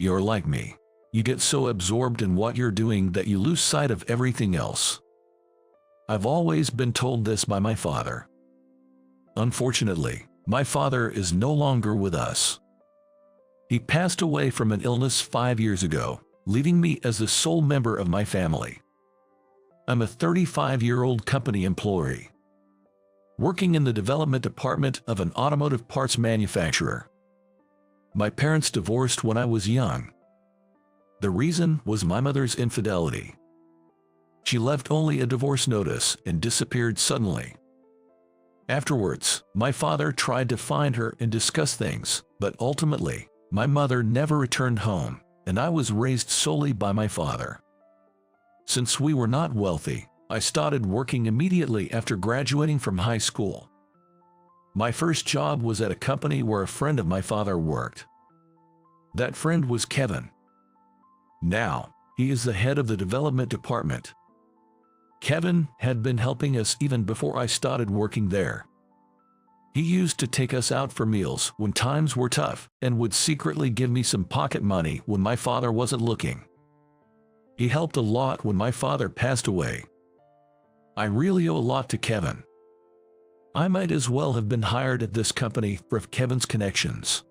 You're like me. You get so absorbed in what you're doing that you lose sight of everything else. I've always been told this by my father. Unfortunately, my father is no longer with us. He passed away from an illness 5 years ago, leaving me as the sole member of my family. I'm a 35-year-old company employee, working in the development department of an automotive parts manufacturer. My parents divorced when I was young. The reason was my mother's infidelity. She left only a divorce notice and disappeared suddenly. Afterwards, my father tried to find her and discuss things, but ultimately, my mother never returned home, and I was raised solely by my father. Since we were not wealthy, I started working immediately after graduating from high school. My first job was at a company where a friend of my father worked. That friend was Kevin. Now, he is the head of the development department. Kevin had been helping us even before I started working there. He used to take us out for meals when times were tough and would secretly give me some pocket money when my father wasn't looking. He helped a lot when my father passed away. I really owe a lot to Kevin. I might as well have been hired at this company for Kevin's connections.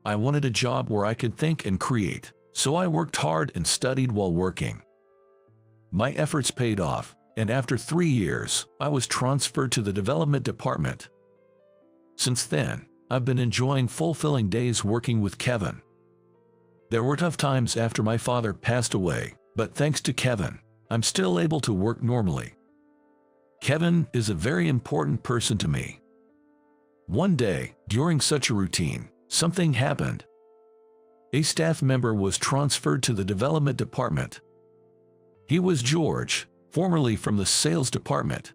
I wanted a job where I could think and create, so I worked hard and studied while working. My efforts paid off, and after 3 years, I was transferred to the development department. Since then, I've been enjoying fulfilling days working with Kevin. There were tough times after my father passed away, but thanks to Kevin, I'm still able to work normally. Kevin is a very important person to me. One day, during such a routine, something happened. A staff member was transferred to the development department. He was George, formerly from the sales department.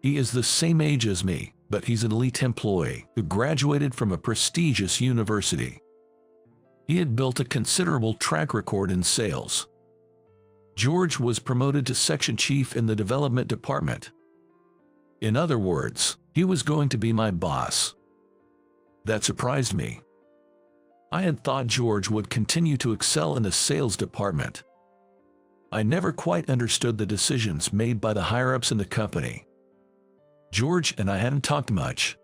He is the same age as me, but he's an elite employee who graduated from a prestigious university. He had built a considerable track record in sales. George was promoted to section chief in the development department. In other words, he was going to be my boss. That surprised me. I had thought George would continue to excel in the sales department. I never quite understood the decisions made by the higher-ups in the company. George and I hadn't talked much.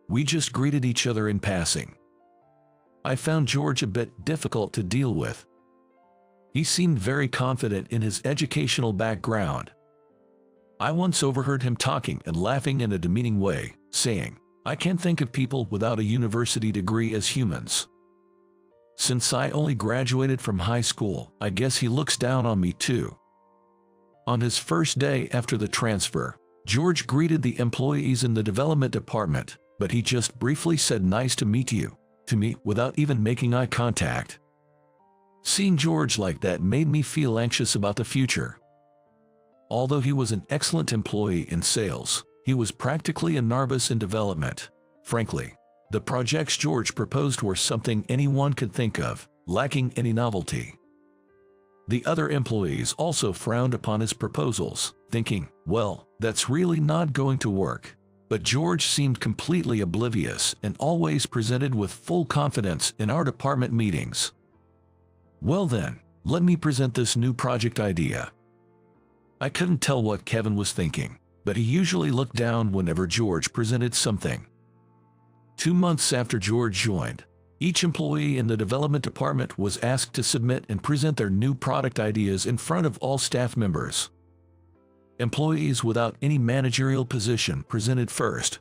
We just greeted each other in passing. I found George a bit difficult to deal with. He seemed very confident in his educational background. I once overheard him talking and laughing in a demeaning way, saying, "I can't think of people without a university degree as humans." Since I only graduated from high school, I guess he looks down on me too. On his first day after the transfer, George greeted the employees in the development department, but he just briefly said "nice to meet you" to me without even making eye contact. Seeing George like that made me feel anxious about the future. Although he was an excellent employee in sales, he was practically a novice in development. Frankly, the projects George proposed were something anyone could think of, lacking any novelty. The other employees also frowned upon his proposals, thinking, well, that's really not going to work. But George seemed completely oblivious and always presented with full confidence in our department meetings. Well then, let me present this new project idea. I couldn't tell what Kevin was thinking, but he usually looked down whenever George presented something. 2 months after George joined, each employee in the development department was asked to submit and present their new product ideas in front of all staff members. Employees without any managerial position presented first.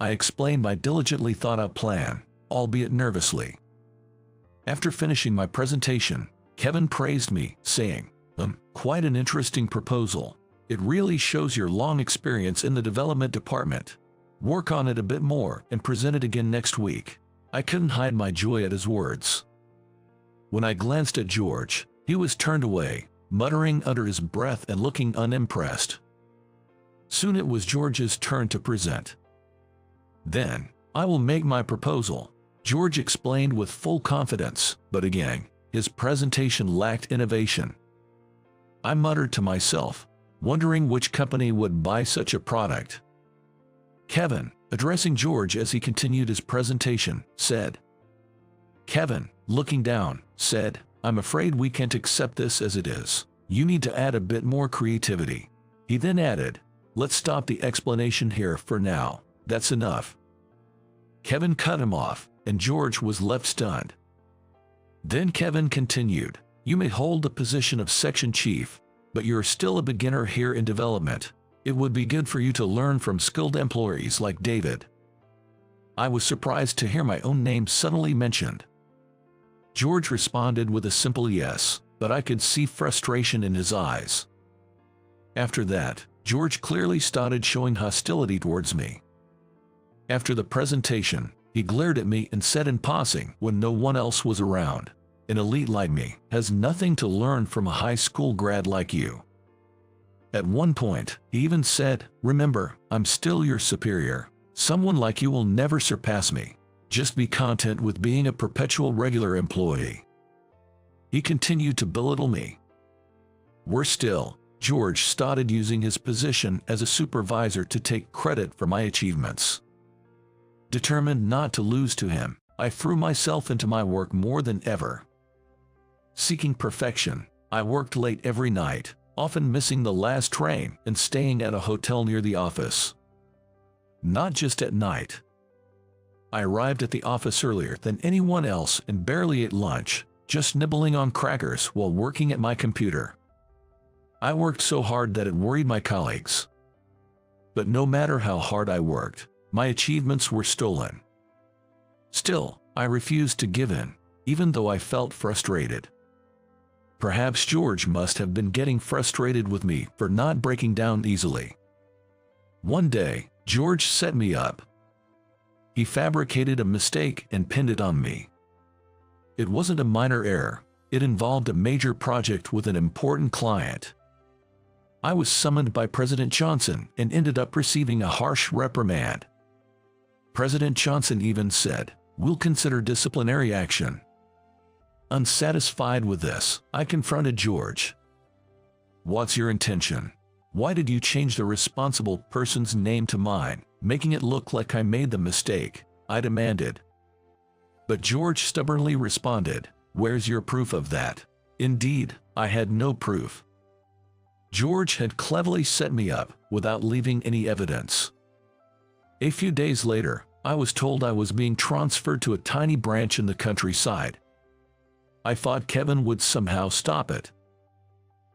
I explained my diligently thought-out plan, albeit nervously. After finishing my presentation, Kevin praised me, saying, "Quite an interesting proposal. It really shows your long experience in the development department. Work on it a bit more and present it again next week." I couldn't hide my joy at his words. When I glanced at George, he was turned away, muttering under his breath and looking unimpressed. Soon it was George's turn to present. "Then, I will make my proposal," George explained with full confidence, but again, his presentation lacked innovation. I muttered to myself, wondering which company would buy such a product. Kevin, addressing George as he continued his presentation, said, Kevin, looking down, said, "I'm afraid we can't accept this as it is. You need to add a bit more creativity." He then added, "Let's stop the explanation here for now. That's enough." Kevin cut him off, and George was left stunned. Then Kevin continued, "You may hold the position of section chief, but you're still a beginner here in development. It would be good for you to learn from skilled employees like David." I was surprised to hear my own name suddenly mentioned. George responded with a simple yes, but I could see frustration in his eyes. After that, George clearly started showing hostility towards me. After the presentation, he glared at me and said in passing when no one else was around, "An elite like me has nothing to learn from a high school grad like you." At one point, he even said, "Remember, I'm still your superior. Someone like you will never surpass me. Just be content with being a perpetual regular employee." He continued to belittle me. Worse still, George started using his position as a supervisor to take credit for my achievements. Determined not to lose to him, I threw myself into my work more than ever. Seeking perfection, I worked late every night, often missing the last train and staying at a hotel near the office. Not just at night. I arrived at the office earlier than anyone else and barely ate lunch, just nibbling on crackers while working at my computer. I worked so hard that it worried my colleagues. But no matter how hard I worked, my achievements were stolen. Still, I refused to give in, even though I felt frustrated. Perhaps George must have been getting frustrated with me for not breaking down easily. One day, George set me up. He fabricated a mistake and pinned it on me. It wasn't a minor error, it involved a major project with an important client. I was summoned by President Johnson and ended up receiving a harsh reprimand. President Johnson even said, "We'll consider disciplinary action." Unsatisfied with this, I confronted George. "What's your intention? Why did you change the responsible person's name to mine, making it look like I made the mistake?" I demanded. But George stubbornly responded, "Where's your proof of that?" Indeed, I had no proof. George had cleverly set me up without leaving any evidence. A few days later, I was told I was being transferred to a tiny branch in the countryside. I thought Kevin would somehow stop it.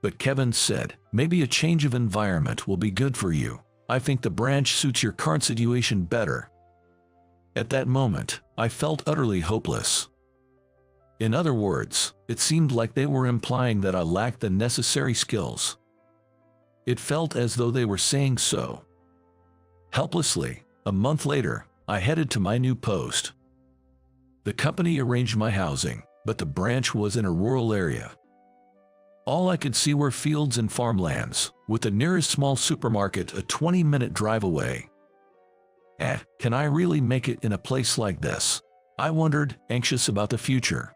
But Kevin said, "Maybe a change of environment will be good for you. I think the branch suits your current situation better." At that moment, I felt utterly hopeless. In other words, it seemed like they were implying that I lacked the necessary skills. It felt as though they were saying so. Helplessly, a month later, I headed to my new post. The company arranged my housing, but the branch was in a rural area. All I could see were fields and farmlands, with the nearest small supermarket a 20-minute drive away. Can I really make it in a place like this? I wondered, anxious about the future.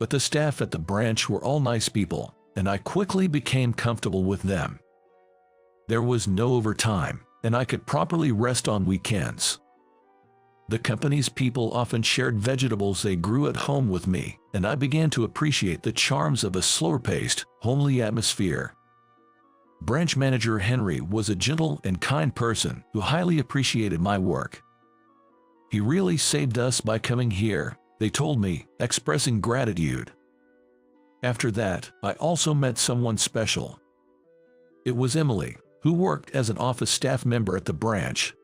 But the staff at the branch were all nice people, and I quickly became comfortable with them. There was no overtime, and I could properly rest on weekends. The company's people often shared vegetables they grew at home with me, and I began to appreciate the charms of a slower-paced, homely atmosphere. Branch manager Henry was a gentle and kind person who highly appreciated my work. "He really saved us by coming here," they told me, expressing gratitude. After that, I also met someone special. It was Emily, who worked as an office staff member at the branch.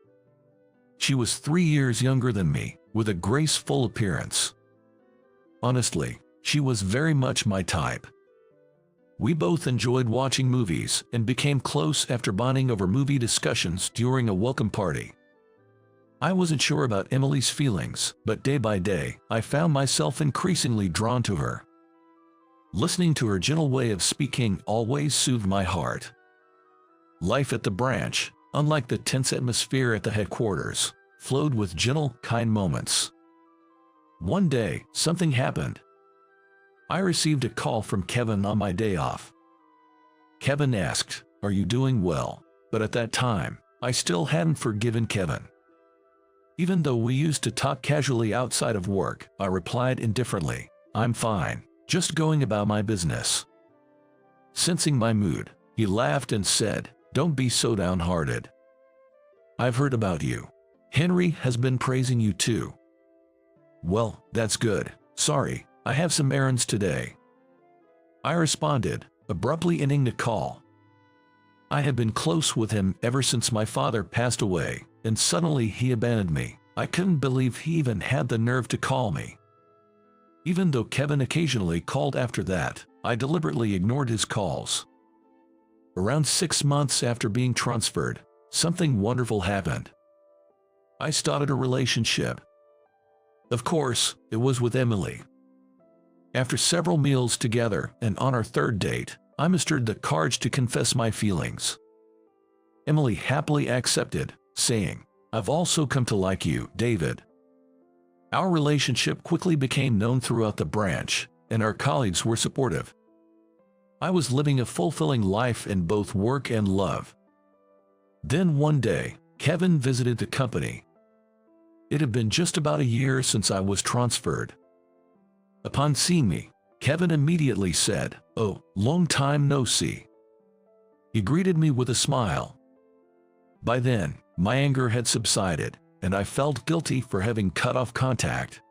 She was 3 years younger than me, with a graceful appearance. Honestly, she was very much my type. We both enjoyed watching movies and became close after bonding over movie discussions during a welcome party. I wasn't sure about Emily's feelings, but day by day, I found myself increasingly drawn to her. Listening to her gentle way of speaking always soothed my heart. Life at the branch, unlike the tense atmosphere at the headquarters, flowed with gentle, kind moments. One day, something happened. I received a call from Kevin on my day off. Kevin asked, "Are you doing well?" But at that time, I still hadn't forgiven Kevin. Even though we used to talk casually outside of work, I replied indifferently, "I'm fine, just going about my business." Sensing my mood, he laughed and said, "Don't be so downhearted. I've heard about you. Henry has been praising you too." "Well, that's good. Sorry, I have some errands today," I responded, abruptly ending the call. I had been close with him ever since my father passed away, and suddenly he abandoned me. I couldn't believe he even had the nerve to call me. Even though Kevin occasionally called after that, I deliberately ignored his calls. Around 6 months after being transferred, something wonderful happened. I started a relationship. Of course, it was with Emily. After several meals together and on our third date, I mustered the courage to confess my feelings. Emily happily accepted, saying, "I've also come to like you, David." Our relationship quickly became known throughout the branch, and our colleagues were supportive. I was living a fulfilling life in both work and love. Then one day, Kevin visited the company. It had been just about a year since I was transferred. Upon seeing me, Kevin immediately said, "Oh, long time no see." He greeted me with a smile. By then, my anger had subsided, and I felt guilty for having cut off contact.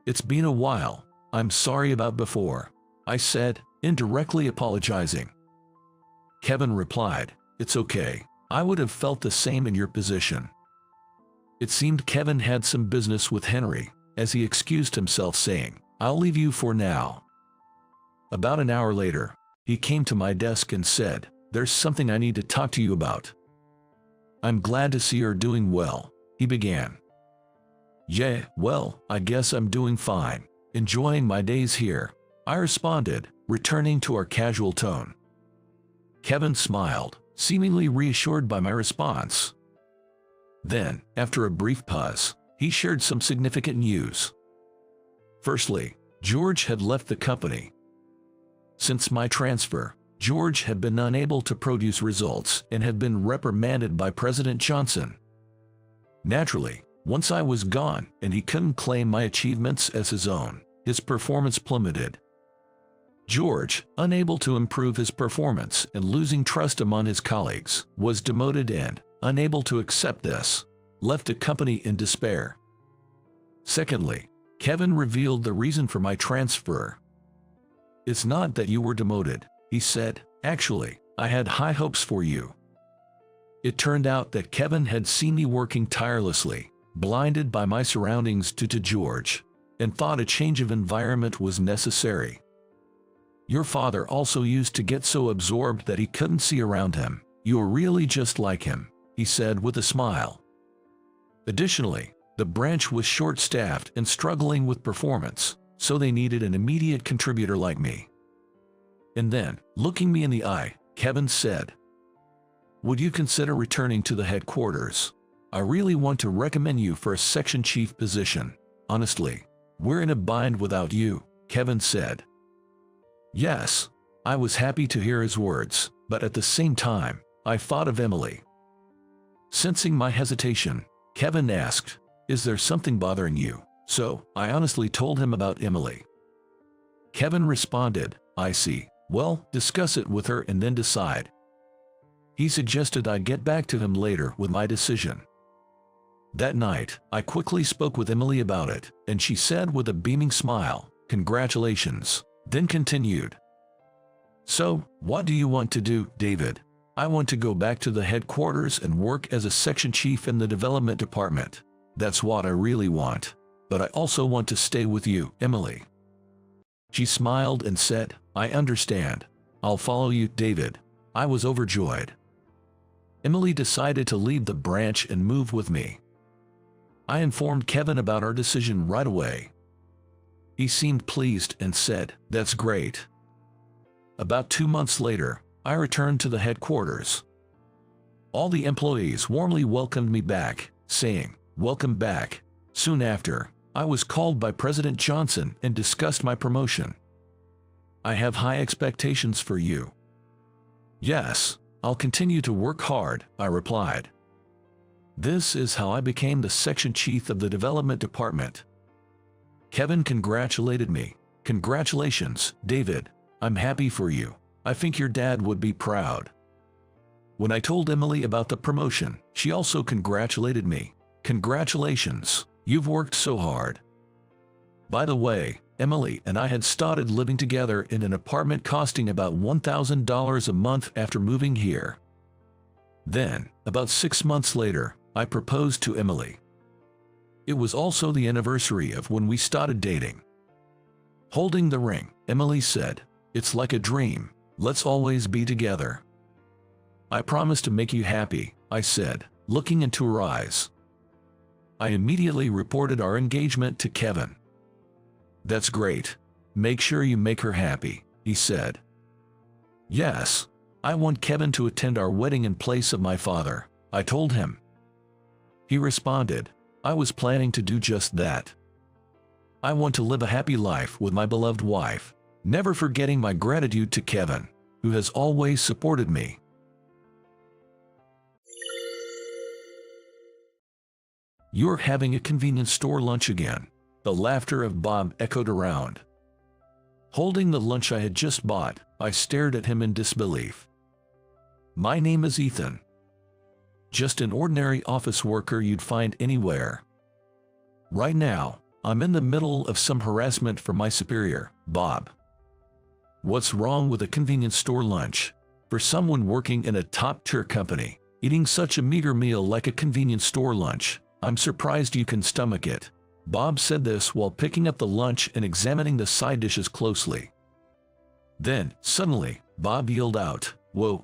"It's been a while. I'm sorry about before," I said, indirectly apologizing. Kevin replied, "It's okay. I would have felt the same in your position." It seemed Kevin had some business with Henry, as he excused himself saying, "I'll leave you for now." About an hour later, he came to my desk and said, "There's something I need to talk to you about." "I'm glad to see you're doing well," he began. "Yeah, well, I guess I'm doing fine, enjoying my days here," I responded, returning to our casual tone. Kevin smiled, seemingly reassured by my response. Then, after a brief pause, he shared some significant news. Firstly, George had left the company. Since my transfer, George had been unable to produce results and had been reprimanded by President Johnson. Naturally, once I was gone and he couldn't claim my achievements as his own, his performance plummeted. George, unable to improve his performance and losing trust among his colleagues, was demoted and, unable to accept this, left the company in despair. Secondly, Kevin revealed the reason for my transfer. "It's not that you were demoted," he said. "Actually, I had high hopes for you." It turned out that Kevin had seen me working tirelessly, blinded by my surroundings due to George, and thought a change of environment was necessary. "Your father also used to get so absorbed that he couldn't see around him. You're really just like him," he said with a smile. Additionally, the branch was short-staffed and struggling with performance, so they needed an immediate contributor like me. And then, looking me in the eye, Kevin said, "Would you consider returning to the headquarters? I really want to recommend you for a section chief position. Honestly, we're in a bind without you," Kevin said. Yes, I was happy to hear his words, but at the same time, I thought of Emily. Sensing my hesitation, Kevin asked, "Is there something bothering you?" So, I honestly told him about Emily. Kevin responded, "I see. Well, discuss it with her and then decide." He suggested I get back to him later with my decision. That night, I quickly spoke with Emily about it, and she said with a beaming smile, "Congratulations," then continued, "So, what do you want to do, David?" "I want to go back to the headquarters and work as a section chief in the development department. That's what I really want. But I also want to stay with you, Emily." She smiled and said, "I understand. I'll follow you, David." I was overjoyed. Emily decided to leave the branch and move with me. I informed Kevin about our decision right away. He seemed pleased and said, "That's great." About 2 months later, I returned to the headquarters. All the employees warmly welcomed me back, saying, "Welcome back." Soon after, I was called by President Johnson and discussed my promotion. "I have high expectations for you." "Yes, I'll continue to work hard," I replied. This is how I became the section chief of the development department. Kevin congratulated me. Congratulations, David. I'm happy for you. I think your dad would be proud. When I told Emily about the promotion, she also congratulated me. Congratulations, you've worked so hard. By the way, Emily and I had started living together in an apartment costing about $1,000 a month after moving here. Then, about 6 months later, I proposed to Emily. It was also the anniversary of when we started dating. Holding the ring, Emily said, "It's like a dream. Let's always be together." "I promise to make you happy," I said, looking into her eyes. I immediately reported our engagement to Kevin. "That's great. Make sure you make her happy," he said. "Yes, I want Kevin to attend our wedding in place of my father," I told him. He responded, "I was planning to do just that. I want to live a happy life with my beloved wife, never forgetting my gratitude to Kevin, who has always supported me." "You're having a convenience store lunch again." The laughter of Bob echoed around. Holding the lunch I had just bought, I stared at him in disbelief. "My name is Ethan. Just an ordinary office worker you'd find anywhere. Right now, I'm in the middle of some harassment from my superior, Bob. What's wrong with a convenience store lunch? For someone working in a top-tier company, eating such a meager meal like a convenience store lunch, I'm surprised you can stomach it." Bob said this while picking up the lunch and examining the side dishes closely. Then, suddenly, Bob yelled out, Whoa,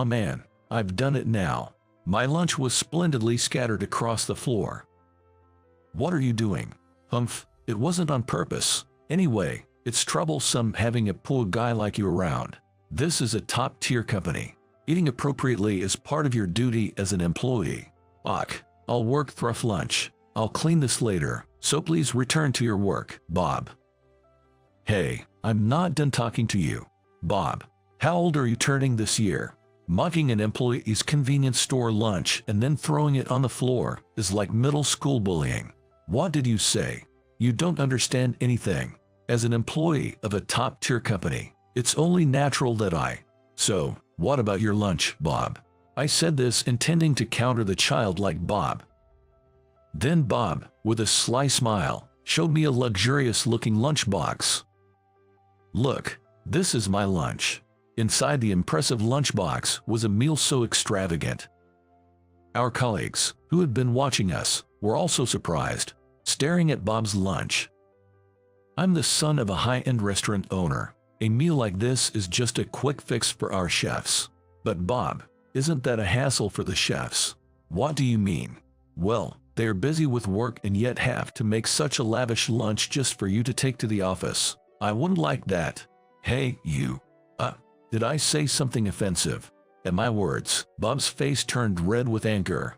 man, I've done it now. My lunch was splendidly scattered across the floor." "What are you doing?" "Humph, it wasn't on purpose. Anyway, it's troublesome having a poor guy like you around. This is a top-tier company. Eating appropriately is part of your duty as an employee." I'll work through lunch. I'll clean this later, so please return to your work, Bob." "Hey, I'm not done talking to you. Bob, how old are you turning this year? Mocking an employee's convenience store lunch and then throwing it on the floor is like middle school bullying. What did you say? You don't understand anything. As an employee of a top-tier company, it's only natural that So, what about your lunch, Bob?" I said this intending to counter the childlike Bob. Then Bob, with a sly smile, showed me a luxurious-looking lunchbox. "Look, this is my lunch." Inside the impressive lunchbox was a meal so extravagant. Our colleagues, who had been watching us, were also surprised, staring at Bob's lunch. I'm the son of a high-end restaurant owner. A meal like this is just a quick fix for our chefs. But Bob, isn't that a hassle for the chefs? What do you mean? Well, they are busy with work and yet have to make such a lavish lunch just for you to take to the office. I wouldn't like that. Hey, you. Did I say something offensive? At my words, Bob's face turned red with anger.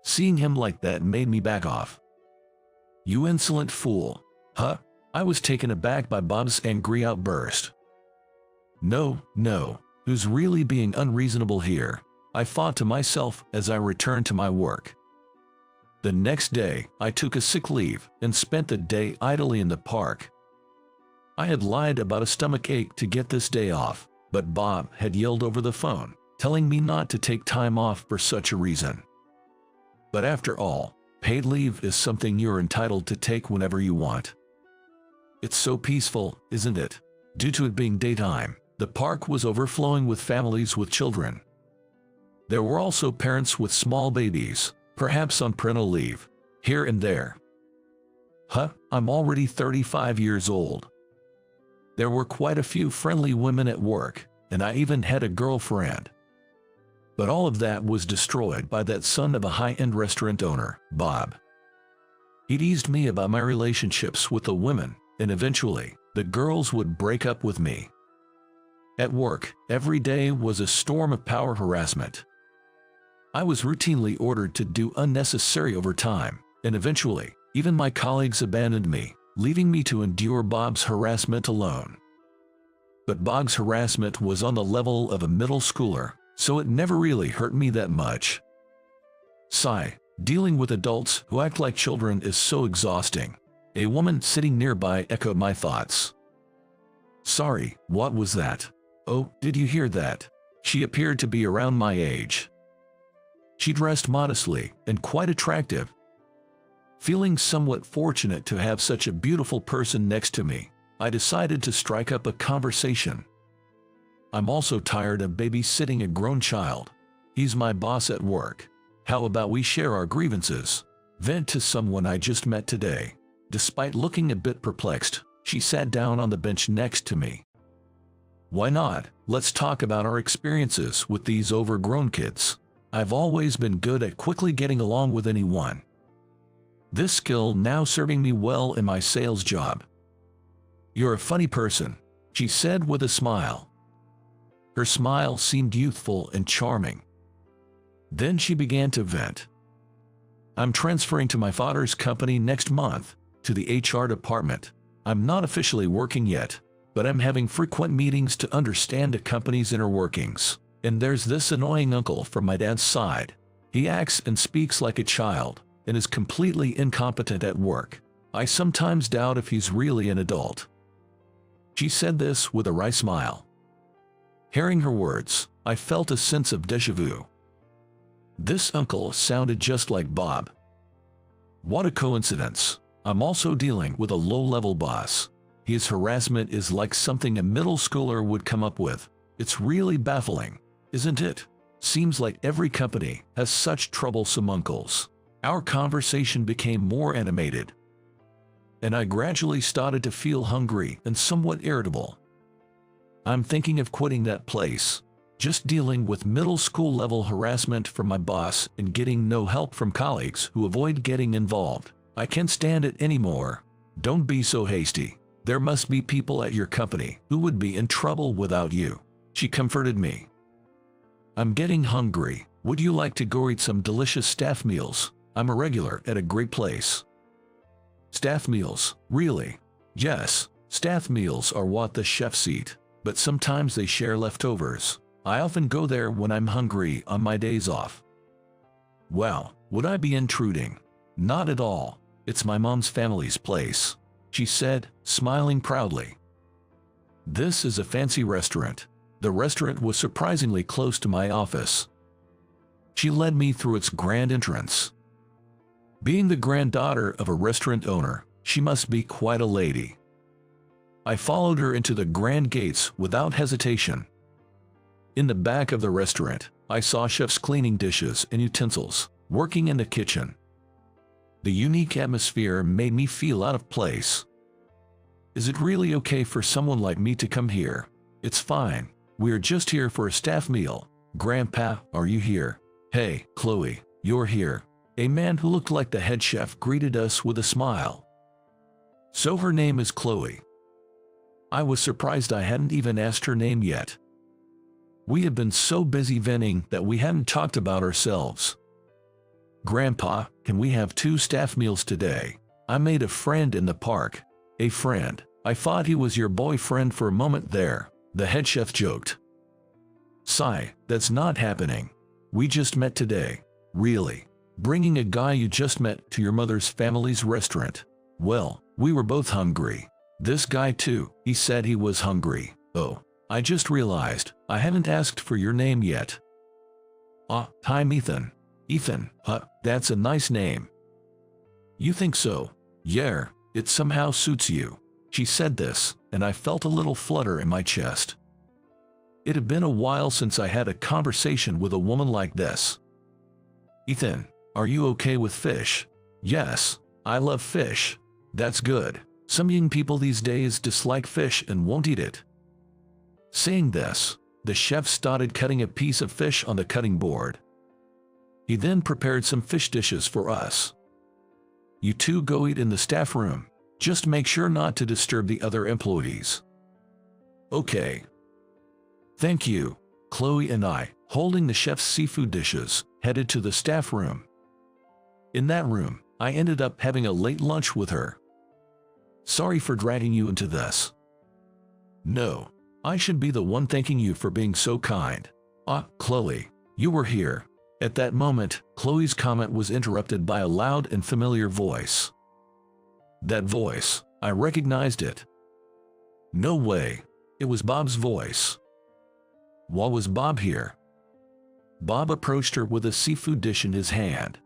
Seeing him like that made me back off. "You insolent fool." "Huh?" I was taken aback by Bob's angry outburst. No, who's really being unreasonable here? I thought to myself as I returned to my work. The next day, I took a sick leave and spent the day idly in the park. I had lied about a stomach ache to get this day off, but Bob had yelled over the phone, telling me not to take time off for such a reason. But after all, paid leave is something you're entitled to take whenever you want. It's so peaceful, isn't it? Due to it being daytime, the park was overflowing with families with children. There were also parents with small babies, perhaps on parental leave, here and there. I'm already 35 years old. There were quite a few friendly women at work, and I even had a girlfriend. But all of that was destroyed by that son of a high-end restaurant owner, Bob. He teased me about my relationships with the women, and eventually, the girls would break up with me. At work, every day was a storm of power harassment. I was routinely ordered to do unnecessary overtime, and eventually, even my colleagues abandoned me, leaving me to endure Bob's harassment alone. But Bob's harassment was on the level of a middle schooler, so it never really hurt me that much. Sigh. Dealing with adults who act like children is so exhausting. A woman sitting nearby echoed my thoughts. Sorry, what was that? Oh, did you hear that? She appeared to be around my age. She dressed modestly and quite attractive. Feeling somewhat fortunate to have such a beautiful person next to me, I decided to strike up a conversation. I'm also tired of babysitting a grown child. He's my boss at work. How about we share our grievances? Vent to someone I just met today. Despite looking a bit perplexed, she sat down on the bench next to me. Why not? Let's talk about our experiences with these overgrown kids. I've always been good at quickly getting along with anyone. This skill now serving me well in my sales job. You're a funny person, she said with a smile. Her smile seemed youthful and charming. Then she began to vent. I'm transferring to my father's company next month, to the HR department. I'm not officially working yet, but I'm having frequent meetings to understand the company's inner workings. And there's this annoying uncle from my dad's side. He acts and speaks like a child, and is completely incompetent at work. I sometimes doubt if he's really an adult. She said this with a wry smile. Hearing her words, I felt a sense of déjà vu. This uncle sounded just like Bob. What a coincidence. I'm also dealing with a low-level boss. His harassment is like something a middle schooler would come up with. It's really baffling, isn't it? Seems like every company has such troublesome uncles. Our conversation became more animated, and I gradually started to feel hungry and somewhat irritable. I'm thinking of quitting that place. Just dealing with middle school level harassment from my boss and getting no help from colleagues who avoid getting involved. I can't stand it anymore. Don't be so hasty. There must be people at your company who would be in trouble without you. She comforted me. I'm getting hungry. Would you like to go eat some delicious staff meals? I'm a regular at a great place. Staff meals, really? Yes, staff meals are what the chefs eat, but sometimes they share leftovers. I often go there when I'm hungry on my days off. Well, would I be intruding? Not at all. It's my mom's family's place, she said, smiling proudly. This is a fancy restaurant. The restaurant was surprisingly close to my office. She led me through its grand entrance. Being the granddaughter of a restaurant owner, she must be quite a lady. I followed her into the grand gates without hesitation. In the back of the restaurant, I saw chefs cleaning dishes and utensils, working in the kitchen. The unique atmosphere made me feel out of place. Is it really okay for someone like me to come here? It's fine. We're just here for a staff meal. Grandpa, are you here? Hey, Chloe, you're here. A man who looked like the head chef greeted us with a smile. So her name is Chloe. I was surprised I hadn't even asked her name yet. We had been so busy venting that we hadn't talked about ourselves. Grandpa, can we have 2 staff meals today? I made a friend in the park. A friend? I thought he was your boyfriend for a moment there, the head chef joked. Sigh, that's not happening. We just met today. Really? Bringing a guy you just met to your mother's family's restaurant? Well, we were both hungry. This guy too, he said he was hungry. Oh, I just realized I haven't asked for your name yet. I'm Ethan. Ethan, that's a nice name. You think so? Yeah, it somehow suits you. She said this, and I felt a little flutter in my chest. It had been a while since I had a conversation with a woman like this. Ethan, are you okay with fish? Yes, I love fish. That's good. Some young people these days dislike fish and won't eat it. Saying this, the chef started cutting a piece of fish on the cutting board. He then prepared some fish dishes for us. You 2 go eat in the staff room. Just make sure not to disturb the other employees. Okay. Thank you. Chloe and I, holding the chef's seafood dishes, headed to the staff room. In that room, I ended up having a late lunch with her. Sorry for dragging you into this. No, I should be the one thanking you for being so kind. Chloe, you were here. At that moment, Chloe's comment was interrupted by a loud and familiar voice. That voice, I recognized it. No way, it was Bob's voice. Why was Bob here? Bob approached her with a seafood dish in his hand.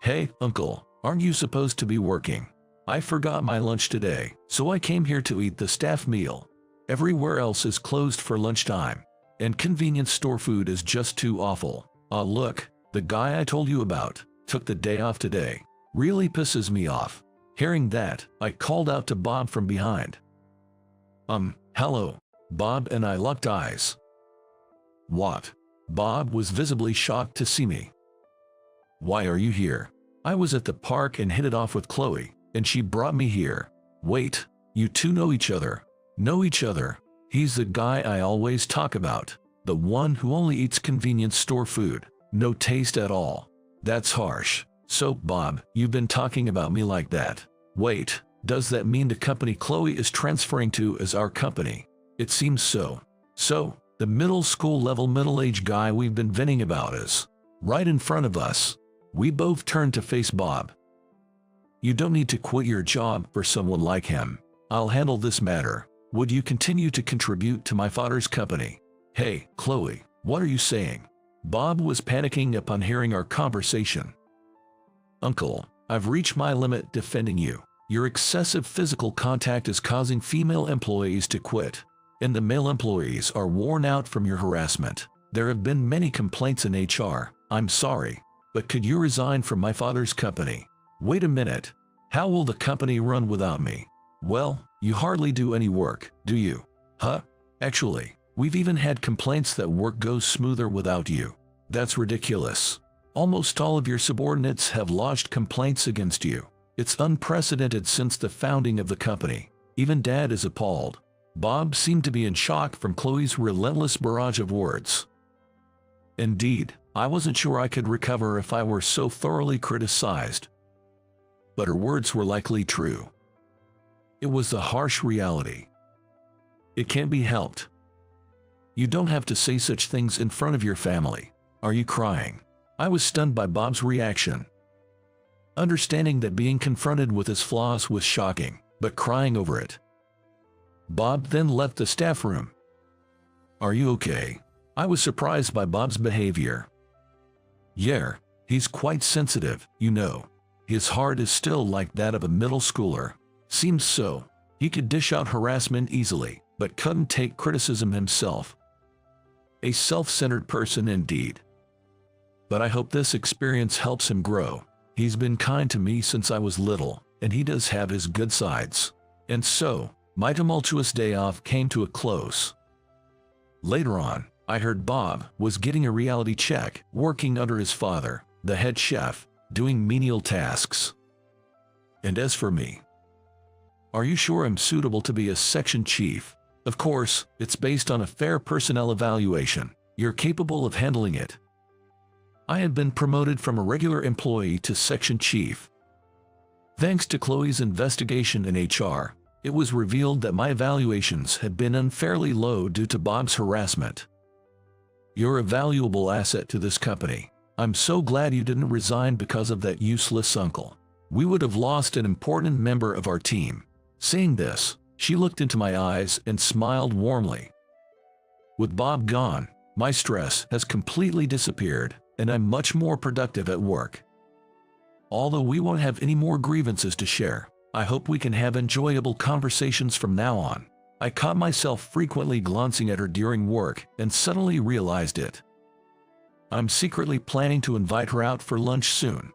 Hey, Uncle, aren't you supposed to be working? I forgot my lunch today, so I came here to eat the staff meal. Everywhere else is closed for lunchtime, and convenience store food is just too awful. Look, the guy I told you about took the day off today. Really pisses me off. Hearing that, I called out to Bob from behind. Hello. Bob and I locked eyes. What? Bob was visibly shocked to see me. Why are you here? I was at the park and hit it off with Chloe, and she brought me here. Wait, you two know each other? Know each other? He's the guy I always talk about. The one who only eats convenience store food. No taste at all. That's harsh. So, Bob, you've been talking about me like that. Wait, does that mean the company Chloe is transferring to is our company? It seems so. So, the middle school level middle-aged guy we've been venting about is right in front of us. We both turned to face Bob. You don't need to quit your job for someone like him. I'll handle this matter. Would you continue to contribute to my father's company? Hey, Chloe, what are you saying? Bob was panicking upon hearing our conversation. Uncle, I've reached my limit defending you. Your excessive physical contact is causing female employees to quit, and the male employees are worn out from your harassment. There have been many complaints in HR. I'm sorry, but could you resign from my father's company? Wait a minute. How will the company run without me? Well, you hardly do any work, do you? Huh? Actually, we've even had complaints that work goes smoother without you. That's ridiculous. Almost all of your subordinates have lodged complaints against you. It's unprecedented since the founding of the company. Even Dad is appalled. Bob seemed to be in shock from Chloe's relentless barrage of words. Indeed, I wasn't sure I could recover if I were so thoroughly criticized. But her words were likely true. It was the harsh reality. It can't be helped. You don't have to say such things in front of your family. Are you crying? I was stunned by Bob's reaction. Understanding that being confronted with his flaws was shocking, but crying over it. Bob then left the staff room. Are you okay? I was surprised by Bob's behavior. Yeah, he's quite sensitive, you know. His heart is still like that of a middle schooler. Seems so. He could dish out harassment easily, but couldn't take criticism himself. A self-centered person indeed. But I hope this experience helps him grow. He's been kind to me since I was little, and he does have his good sides. And so, my tumultuous day off came to a close. Later on, I heard Bob was getting a reality check, working under his father, the head chef, doing menial tasks. And as for me, are you sure I'm suitable to be a section chief? Of course, it's based on a fair personnel evaluation. You're capable of handling it. I had been promoted from a regular employee to section chief. Thanks to Chloe's investigation in HR, it was revealed that my evaluations had been unfairly low due to Bob's harassment. You're a valuable asset to this company. I'm so glad you didn't resign because of that useless uncle. We would have lost an important member of our team. Saying this, she looked into my eyes and smiled warmly. With Bob gone, my stress has completely disappeared, and I'm much more productive at work. Although we won't have any more grievances to share, I hope we can have enjoyable conversations from now on. I caught myself frequently glancing at her during work and suddenly realized it. I'm secretly planning to invite her out for lunch soon.